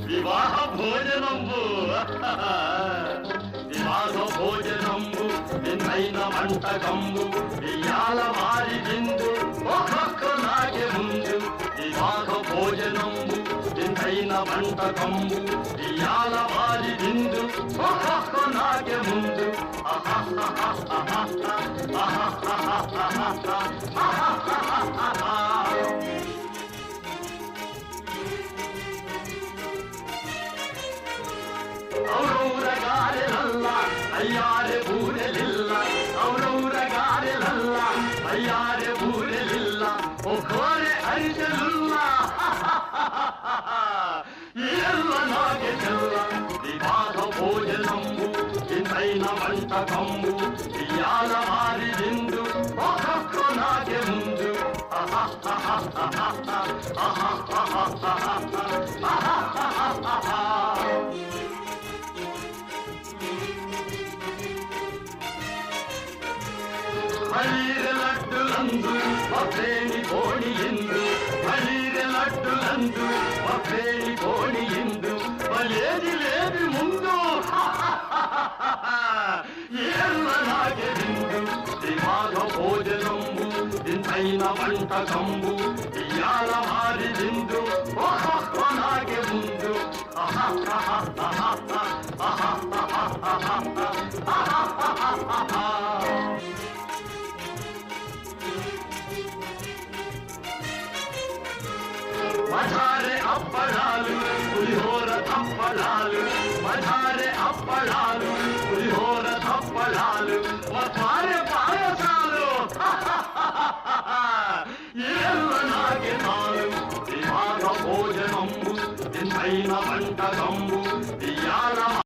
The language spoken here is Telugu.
వివాహ భోజనంబు వివాహ భోజనంబు నిన్నైన వంటకంబు ఇయాల వారి విందు ఒక్కొక్క నాగే ముందు వివాహ భోజనంబు నిన్నైన వంటకంబు ఇయాల వారి విందు ఒక్కొక్క నాగే ముందు ఔరౌరగారెలల్ల అయ్యారె బూరెలిల్ల ఔరౌరగారెలల్ల అయ్యారె బూరెలిల్ల ఒక్కోరె అరిసెలుల్ల ಎಲ್ಲ ನಾಗೆ ಚೆಲ್ಲ ವಿವಾಹ ಭೋಜನಂಬು ಇಂದೈನ వంటకంబు ఇయాల వారి విందు ఒక్కొక్క నాగే ముందు ಹಳೀರೆ ಲಡ್ಡುಲಂದು ಒಪ್ಪೇಣಿ ಕೋಣಿಯಿಂದ ಹಳೀರೆ ಲಡ್ಡುಲಂದು ಒಪ್ಪೇಣಿ ಕೋಣಿಯಿಂದ ಬಲೇದಿ లేది ముందు ಎಲ್ಲ నాగే విందు వివాహ భోజనంబు ఇంతైన వంటకంబు ఇయాల వారి విందు ఒక్కొక్క నాగే ముందు మజారే అప్పడాలు పులిహోర తప్పడాలు మజారే అప్పడాలు పులిహోర తప్పడాలు మజారే పాయసాలు ಎಲ್ಲ నాగే తాలు వివాహ భోజనంబు ఇంతైన వంటకంబు ఇయాల